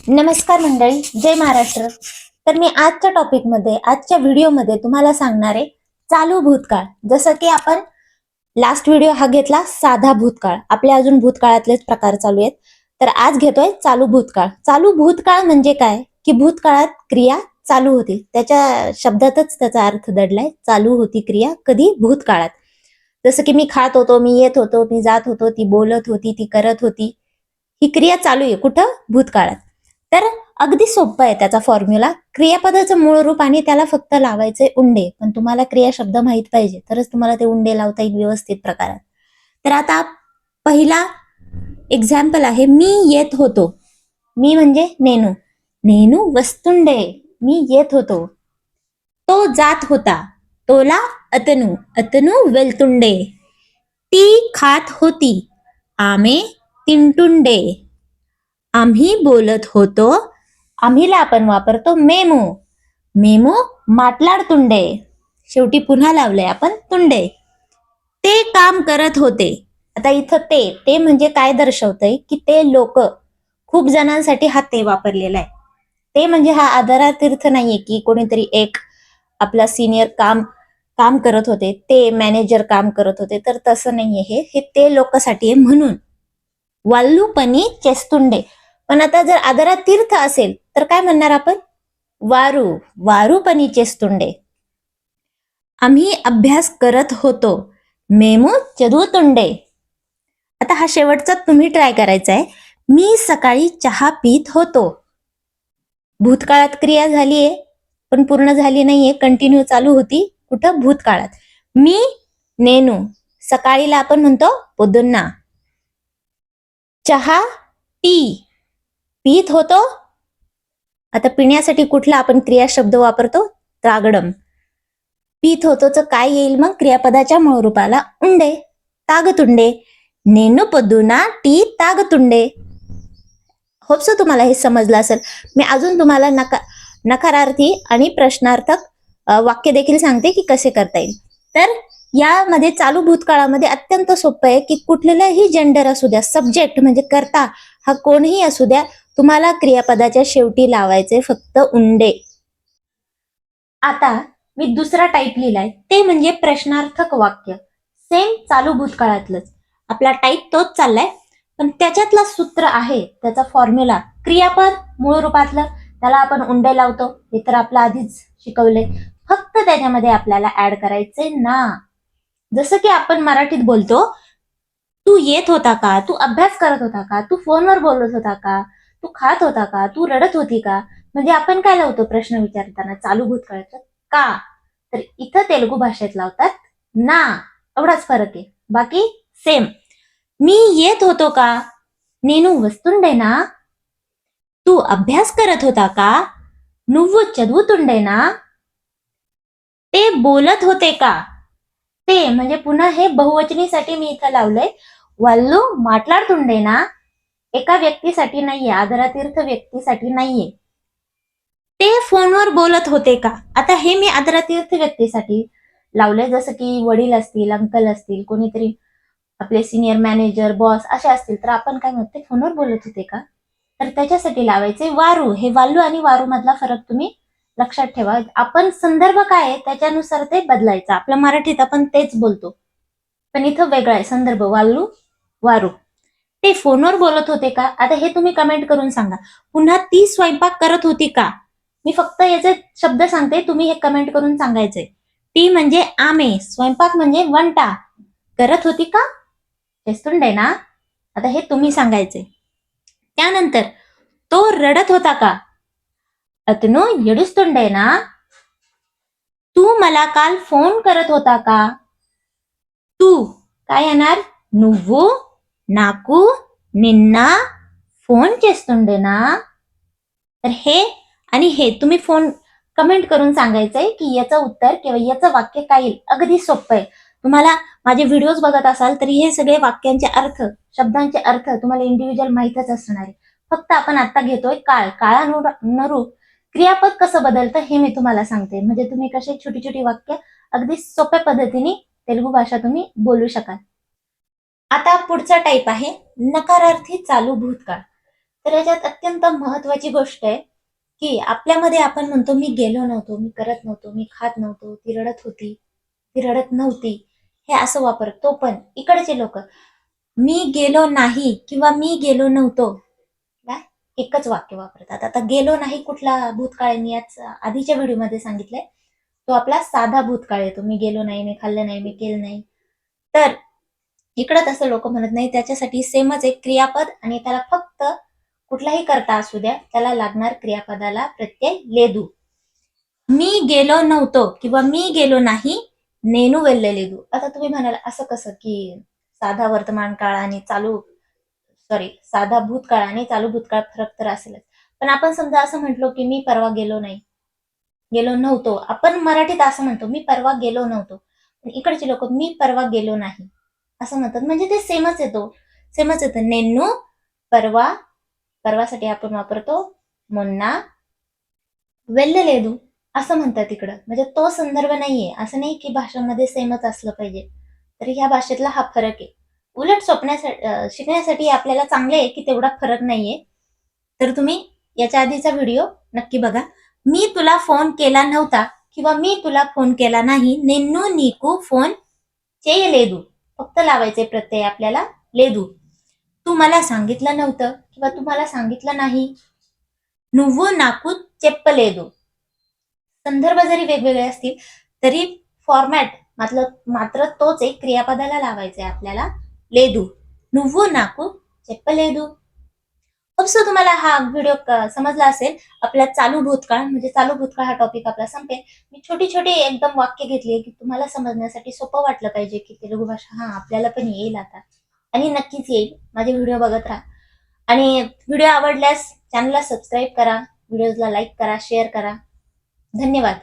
नमस्कार मंडळी, जय महाराष्ट्र. तर मी आजच्या व्हिडिओमध्ये तुम्हाला सांगणार आहे चालू भूतकाळ. जसं की आपण लास्ट व्हिडिओ हा घेतला साधा भूतकाळ, आपले अजून भूतकाळातलेच प्रकार चालू आहेत. तर आज घेतोय चालू भूतकाळ. चालू भूतकाळ म्हणजे काय की भूतकाळात क्रिया चालू होती, त्याच्या शब्दातच त्याचा अर्थ दडलाय. चालू होती क्रिया कधी? भूतकाळात. जसं की मी खात होतो, मी येत होतो, मी जात होतो, ती बोलत होती, ती करत होती. ही क्रिया चालू आहे कुठं? भूतकाळात. तर अगदी सोपं आहे त्याचा फॉर्म्युला. क्रियापदाचं मूळ रूप आणि त्याला फक्त लावायचे उंडे. पण तुम्हाला क्रिया शब्द माहित पाहिजे, तरच तुम्हाला ते उंडे लावता येईल व्यवस्थित प्रकारात. तर आता पहिला एक्झाम्पल आहे, मी येत होतो. मी म्हणजे नेनू. नेनू वस्तुंडे, मी येत होतो. तो जात होता. तोला अतनू. अतनू वेलतुंडे. ती खात होती. आमे तिंटुंडे. आम्ही बोलत होतो. आम्हीला आपण वापरतो मेमो. मेमो माटलाड शेवटी पुन्हा लावलंय आपण तुंडे. ते काम करत होते. आता इथं ते म्हणजे काय दर्शवतंय की ते लोक, खूप जणांसाठी हा ते वापरलेला आहे. ते म्हणजे हा आदरातीर्थ नाहीये की कोणीतरी एक आपला सिनियर काम करत होते, ते मॅनेजर काम करत होते, तर तसं नाहीये. हे ते लोकांसाठी आहे म्हणून. वाल्लूपणी चेस्तुंडे. पण आता जर आदरात तीर्थ असेल तर काय म्हणणार आपण? वारूपणी चेस्तुंडे. आम्ही अभ्यास करत होतो. मेमू चदुतुंडे. आता हा शेवटचा तुम्ही ट्राय करायचा आहे. मी सकाळी चहा पीत होतो. भूतकाळात क्रिया झालीये पण पूर्ण झाली नाहीये, कंटिन्यू चालू होती. कुठं? भूतकाळात. मी नेनू. सकाळीला आपण म्हणतो पोदुन्ना. चहा पीत होतो. आता पिण्यासाठी कुठला आपण क्रिया शब्द वापरतो? त्रागडम. पीत होतोच काय येईल मग? क्रियापदाच्या मूळ रूपाला उंडे, तागतुंडे. नेनू पदुना टी तागतुंडे. होप्सो तुम्हाला हे समजलं असेल. मी अजून तुम्हाला नकारार्थी आणि प्रश्नार्थक वाक्य देखील सांगते की कसे करता येईल. तर यामध्ये चालू भूतकाळामध्ये अत्यंत सोपं आहे की कुठलेही जेंडर असू द्या, सब्जेक्ट म्हणजे कर्ता हा कोणीही असू द्या, तुम्हाला क्रियापदाच्या शेवटी लावायचे फक्त उंडे. आता मी दुसरा टाईप लिहिलाय, ते म्हणजे प्रश्नार्थक वाक्य. सेम चालू भूतकाळातलंच आपला टाईप तोच चाललाय, पण त्याच्यातला सूत्र आहे, त्याचा फॉर्म्युला. क्रियापद मूळ रूपातलं त्याला आपण उंडे लावतो, हे तर आपलं आधीच शिकवले. फक्त त्याच्यामध्ये आपल्याला ऍड करायचे ना. जसं की आपण मराठीत बोलतो, तू येत होता का? तू अभ्यास करत होता का? तू फोनवर बोलत होता का? तू खात होता का? तू रडत होती का? म्हणजे आपण काय लावतो प्रश्न विचारताना चालू भूतकाळाचं? का? तर इथं तेलुगू भाषेत लावतात ना. एवढाच फरक आहे, बाकी सेम. मी येत होतो का? नेनू वस्तुंडेना. तू अभ्यास करत होता का? नुव्वू चदवुतुंडेना. ते बोलत होते का? ते म्हणजे पुन्हा हे बहुवचनीसाठी मी इथं लावलंय. वल्लू माटलाडतुंडेना. एका व्यक्तीसाठी नाहीये, आदरातीर्थ व्यक्तीसाठी नाहीये. ते फोनवर बोलत होते का? आता हे मी आदरातीर्थ व्यक्तीसाठी लावलंय, जसं की वडील असतील, अंकल असतील, कोणीतरी आपले सिनियर मॅनेजर, बॉस असे असतील, तर आपण काय म्हणते, फोनवर बोलत होते का? तर त्याच्यासाठी लावायचे वारू. हे वाल्लू आणि वारू मधला फरक तुम्ही लक्षात ठेवा. आपण संदर्भ काय आहे त्याच्यानुसार ते बदलायचं. आपल्या मराठीत आपण तेच बोलतो, पण इथं वेगळं आहे संदर्भ. वाल्लू वारू. ते फोनवर बोलत होते का? आता हे तुम्ही कमेंट करून सांगा. पुन्हा ती स्वयंपाक करत होती का? मी फक्त याचे शब्द सांगते, तुम्ही हे कमेंट करून सांगायचे. ती म्हणजे आमे, स्वयंपाक म्हणजे वंटा. करत होती का? चेस्तुंडे ना. आता हे तुम्ही सांगायचे. त्यानंतर तो रडत होता का? अतनू येडुस्तुंडे ना. तू मला काल फोन करत होता का? तू काय येणार? नुव्वू नाकू निन्ना फोन चेस्तुंडे ना. तर हे आणि हे तुम्ही फोन कमेंट करून सांगायचंय की याचं उत्तर किंवा याचं वाक्य काय येईल. अगदी सोपं आहे. तुम्हाला माझे व्हिडिओज बघत असाल तरी हे सगळे वाक्यांचे अर्थ, शब्दांचे अर्थ तुम्हाला इंडिव्हिज्युअल माहितच असणार आहे. फक्त आपण आता घेतोय काळानुरूप क्रियापद कसं बदलतं हे मी तुम्हाला सांगते, म्हणजे तुम्ही कसे छोटी छोटी वाक्य अगदी सोप्या पद्धतीने तेलुगू भाषा तुम्ही बोलू शकाल. आता पुढचा टाईप आहे नकारार्थी चालू भूतकाळ. तर याच्यात अत्यंत महत्वाची गोष्ट आहे की आपल्यामध्ये आपण म्हणतो मी गेलो नव्हतो, मी करत नव्हतो, मी खात नव्हतो, ती रडत होती, ती रडत नव्हती, हे असं वापरतो. पण इकडचे लोक मी गेलो नाही किंवा मी गेलो नव्हतो काय एकच वाक्य वापरतात. आता गेलो नाही कुठला भूतकाळ आहे, मी याच आधीच्या व्हिडिओमध्ये सांगितलंय, तो आपला साधा भूतकाळ येतो. मी गेलो नाही, मी खाल्लं नाही, मी केलं नाही. तर इकडं तसं लोक म्हणत नाही, त्याच्यासाठी सेमच एक क्रियापद आणि त्याला फक्त कुठलाही करता असू द्या, त्याला लागणार क्रियापदाला प्रत्यय लेदू. मी गेलो नव्हतो किंवा मी गेलो नाही, नेनू वेल्ले लेदू. आता तुम्ही म्हणाल असं कसं की साधा वर्तमान काळ आणि साधा भूतकाळ आणि चालू भूतकाळ फरक तर असेलच. पण आपण समजा असं म्हटलो की मी परवा गेलो नाही, गेलो नव्हतो, आपण मराठीत असं म्हणतो मी परवा गेलो नव्हतो, पण इकडचे लोक मी परवा गेलो नाही असं म्हणतात. म्हणजे ते सेमच येतं. नेन्नू परवा, परवासाठी आपण वापरतो मोन्ना वेल्ललेदू असं म्हणतात इकडं. म्हणजे तो संदर्भ नाहीये, असं नाही की भाषांमध्ये सेमच असलं पाहिजे. तर ह्या भाषेतला हा फरक आहे. उलट शिकण्यासाठी आपल्याला चांगले आहे की तेवढा फरक नाहीये. तर तुम्ही याच्या आधीचा व्हिडिओ नक्की बघा. मी तुला फोन केला नव्हता किंवा मी तुला फोन केला नाही, नेन्नू नीकू फोन लेदू. फक्त लावायचे प्रत्यय आपल्याला लेदू. तू मला सांगितलं नव्हतं किंवा तुम्हाला सांगितलं नाही, नुव्वू नाकू चेप्पलेदू. संदर्भ जरी वेगवेगळे असतील तरी फॉर्मॅट मात्र तोच एक क्रियापदाला लावायचा आहे आपल्याला लेदू. नुव्वू नाकू चेप्पलेदू. सो तुम्हाला हा व्हिडिओ समजला असेल. आपला चालू भूतकाळ म्हणजे चालू भूतकाळ हा टॉपिक आपला संपेल. मी छोटी छोटी एकदम वाक्य घेतली की तुम्हाला समजण्यासाठी सोपं वाटलं पाहिजे की तेलुगू भाषा हा आपल्याला पण येईल आता, आणि नक्कीच येईल. माझे व्हिडिओ बघत राहा आणि व्हिडिओ आवडल्यास चॅनलला सबस्क्राईब करा, व्हिडिओजला लाईक करा, शेअर करा. धन्यवाद.